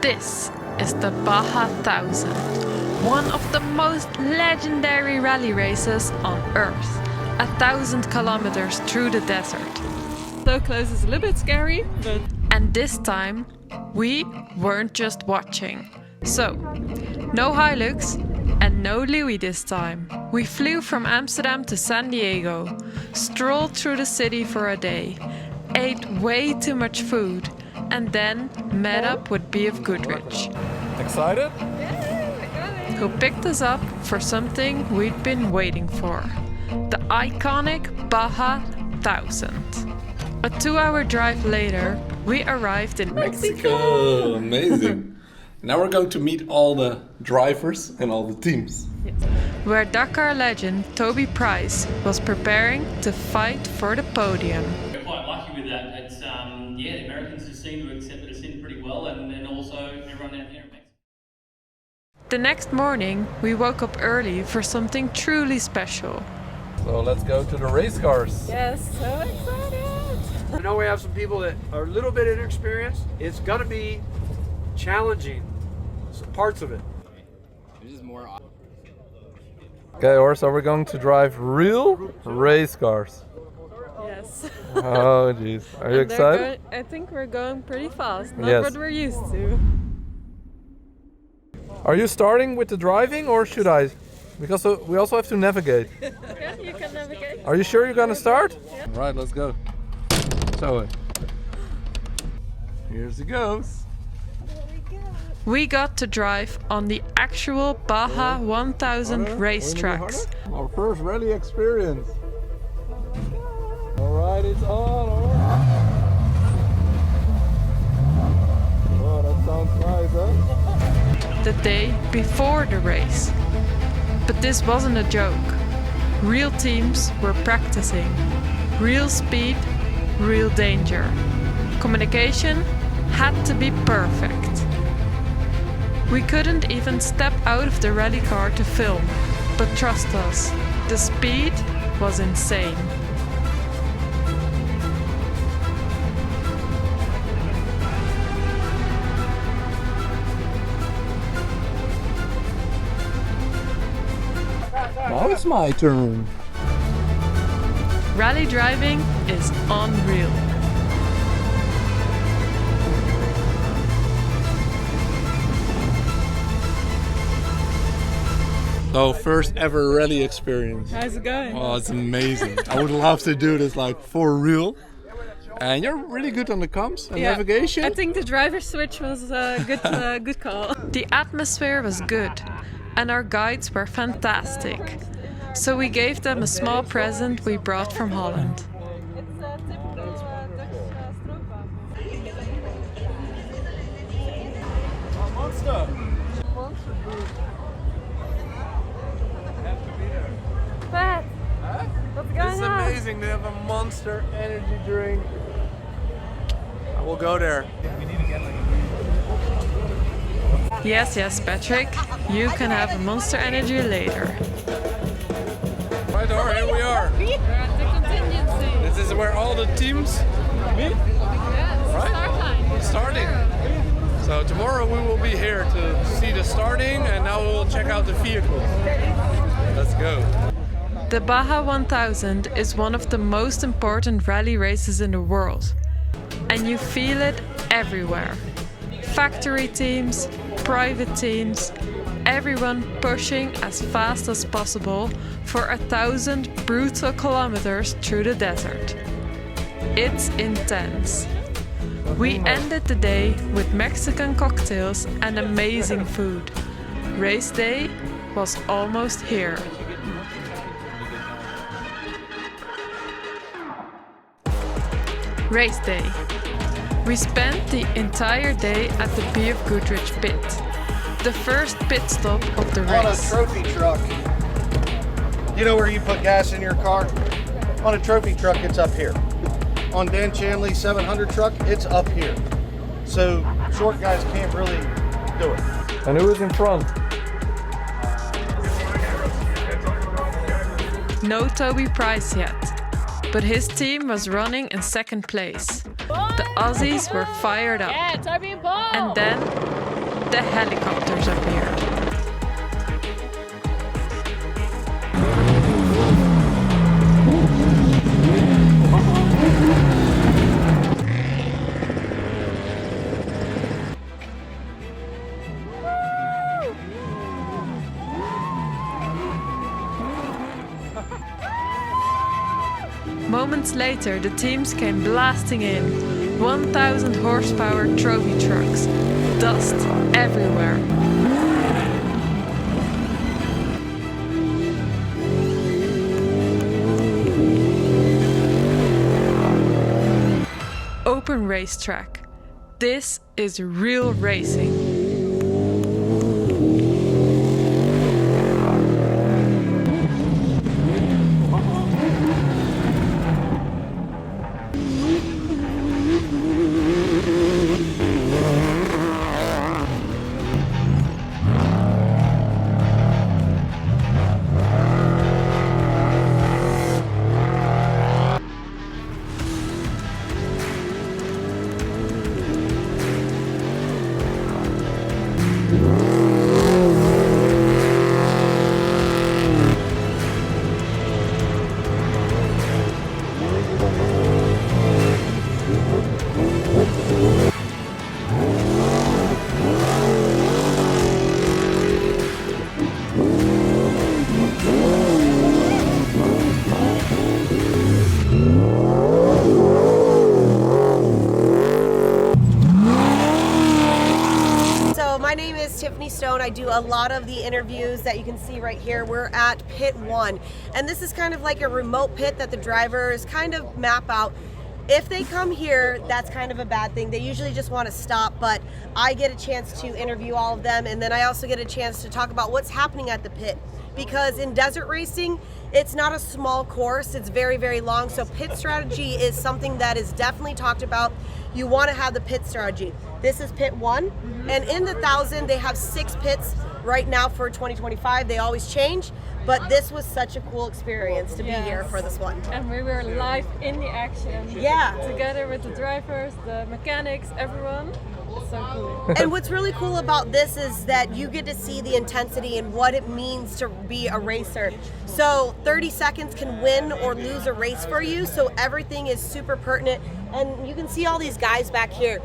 This is the Baja 1000, one of the most legendary rally races on Earth. 1,000 kilometers through the desert. So close is a little bit scary, but... And this time, we weren't just watching. So, no Hilux and no Louis this time. We flew from Amsterdam to San Diego, strolled through the city for a day, ate way too much food, and then met up with BFGoodrich. Excited? Who picked us up for something we'd been waiting for. The iconic Baja 1000. A 2-hour drive later, we arrived in Mexico! Amazing! Now we're going to meet all the drivers and all the teams. Yes. Where Dakar legend Toby Price was preparing to fight for the podium. We're quite lucky with that. It's, the Americans just seem to accept us in pretty well, and also everyone down here in Mexico. The next morning, we woke up early for something truly special. So let's go to the race cars. Yes, so excited! I know we have some people that are a little bit inexperienced. It's gonna be challenging, some parts of it. Okay, Orsa, we're going to drive real race cars. Yes. Oh jeez, are you excited? I think we're going pretty fast, not Yes. what we're used to. Are you starting with the driving or should I? Because we also have to navigate. Yeah, you can navigate. Are you sure you're gonna start? Yeah. Right, let's go. So here's he goes. We got to drive on the actual Baja 1000 racetracks. Our first rally experience. Alright, it's on. Alright. Oh, that sounds nice, huh? The day before the race. But this wasn't a joke. Real teams were practicing. Real speed, real danger. Communication had to be perfect. We couldn't even step out of the rally car to film, but trust us, the speed was insane. Now it's my turn. Rally driving is unreal. So first ever rally experience. How's it going? Oh, it's amazing. I would love to do this like for real. And you're really good on the comms and navigation. I think the driver switch was a good call. The atmosphere was good and our guides were fantastic. So we gave them a small present we brought from Holland. Pat, what's going It's on? amazing. They have a Monster energy drink. I will go there. Yes, Patrick, you can have a Monster Energy later. Right, here we are. We're at the Contingency. This is where all the teams meet. Yes, Right? start line. Starting. So tomorrow we will be here to see the starting, and now we will check out the vehicles. Let's go. The Baja 1000 is one of the most important rally races in the world. And you feel it everywhere. Factory teams, private teams, everyone pushing as fast as possible for 1,000 brutal kilometers through the desert. It's intense. We ended the day with Mexican cocktails and amazing food. Race day was almost here. Race day. We spent the entire day at the BFGoodrich pit, the first pit stop of the On a race. trophy truck, you know where you put gas in your car? On a trophy truck, it's up here. On Dan Chanley's 700 truck, it's up here. So short guys can't really do it. And who is in front? No Toby Price yet, but his team was running in second place. The Aussies were fired up. Yeah, Toby and Paul. And then the helicopters up here. Moments later, the teams came blasting in. 1,000 horsepower trophy trucks. Dust everywhere. Open racetrack. This is real racing. I do a lot of the interviews that you can see right here. We're at pit 1, and this is kind of like a remote pit that the drivers kind of map out. If they come here, that's kind of a bad thing. They usually just want to stop, but I get a chance to interview all of them, and then I also get a chance to talk about what's happening at the pit. Because in desert racing, it's not a small course, it's very, very long. So pit strategy is something that is definitely talked about. You want to have the pit strategy. This is pit 1, and in the 1,000, they have 6 pits right now for 2025. They always change, but this was such a cool experience to be here for this one. And we were live in the action. Yeah. Together with the drivers, the mechanics, everyone. It's so cool. And what's really cool about this is that you get to see the intensity and what it means to be a racer. So 30 seconds can win or lose a race for you, so everything is super pertinent. And you can see all these guys back here.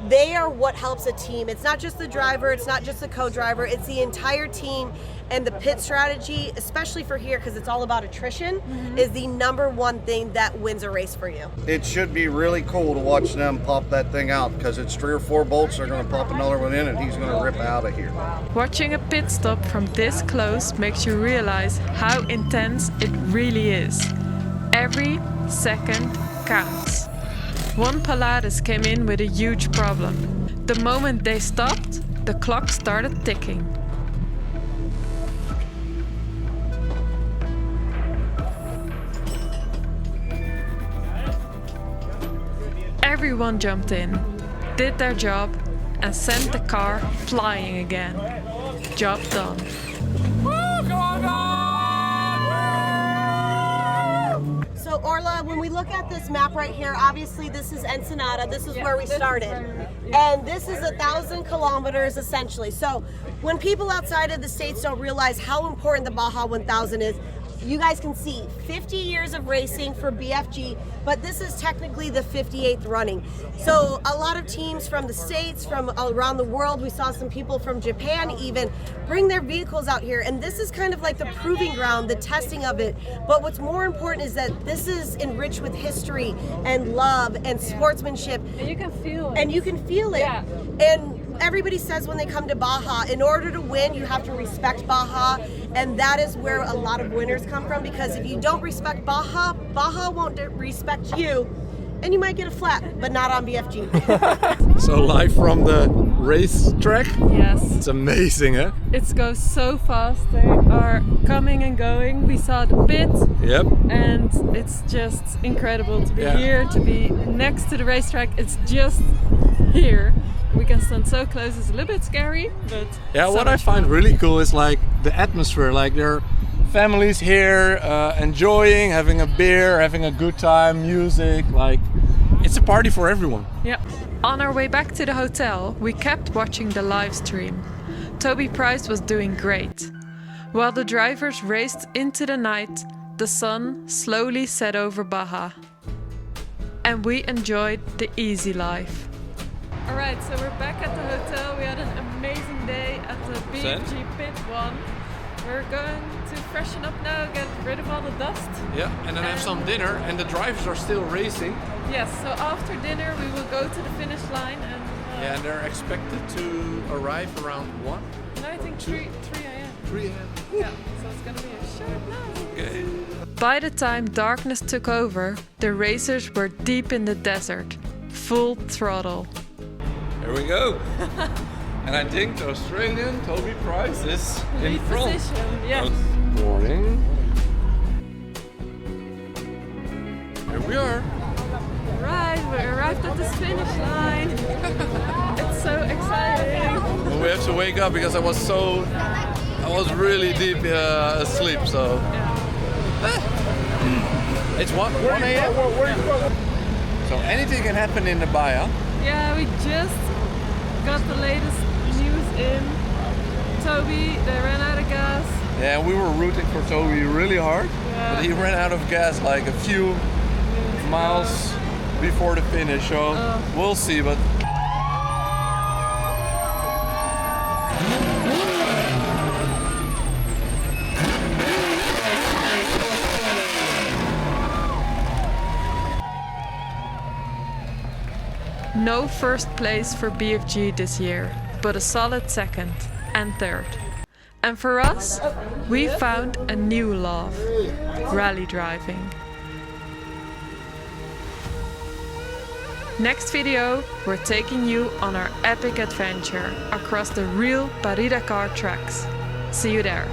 They are what helps a team. It's not just the driver, it's not just the co-driver, it's the entire team. And the pit strategy, especially for here, because it's all about attrition, is the #1 thing that wins a race for you. It should be really cool to watch them pop that thing out, because it's 3 or 4 bolts. They're going to pop another one in, and he's going to rip out of here. Watching a pit stop from this close makes you realize how intense it really is. Every second counts. One Polaris came in with a huge problem. The moment they stopped, the clock started ticking. Everyone jumped in, did their job, and sent the car flying again. Job done. So Orla, when we look at this map right here, obviously this is Ensenada, this is where we started. And this is 1,000 kilometers essentially. So when people outside of the States don't realize how important the Baja 1000 is, you guys can see 50 years of racing for BFG, but this is technically the 58th running. So a lot of teams from the States, from around the world, we saw some people from Japan even bring their vehicles out here, and this is kind of like the proving ground, the testing of it. But what's more important is that this is enriched with history and love and sportsmanship. And you can feel it. And you can feel it. Yeah. And everybody says when they come to Baja, in order to win, you have to respect Baja, and that is where a lot of winners come from, because if you don't respect Baja, Baja won't respect you, and you might get a flat, but not on BFG. So live from the racetrack. Yes. It's amazing, eh? It goes so fast. They are coming and going. We saw the pit. Yep. And it's just incredible to be here, to be next to the racetrack. It's just here. We can stand so close. It's a little bit scary, but Yeah, so what I much find fun. really cool is like the atmosphere. Like there are families here enjoying, having a beer, having a good time, music. Like it's a party for everyone. Yeah. On our way back to the hotel, we kept watching the live stream. Toby Price was doing great. While the drivers raced into the night, the sun slowly set over Baja. And we enjoyed the easy life. Alright, so we're back at the hotel. We had an amazing day at the BFG Pit 1. We're going to freshen up now, get rid of all the dust. Yeah, and then have some dinner, and the drivers are still racing. Yes, so after dinner we will go to the finish line and... Yeah, and they're expected to arrive around 1? No, I think 3 a.m. 3 a.m. Yeah, so it's gonna be a short night. Okay. By the time darkness took over, the racers were deep in the desert, full throttle. Here we go. And I think the Australian Toby Price is in Lead front. position, yes. Good morning. Here we are. Right, we arrived at this finish line. It's so exciting. Well, we have to wake up because I was really deep asleep, so. It's 1 a.m. So anything can happen in the Baja. Yeah, we just got the latest news in. Toby, they ran out of gas. Yeah, we were rooting for Toby really hard, but he ran out of gas like a few miles before the finish, so we'll see. But No first place for BFG this year, but a solid second and third. And for us, we found a new love, rally driving. Next video, we're taking you on our epic adventure across the real Dakar tracks. See you there.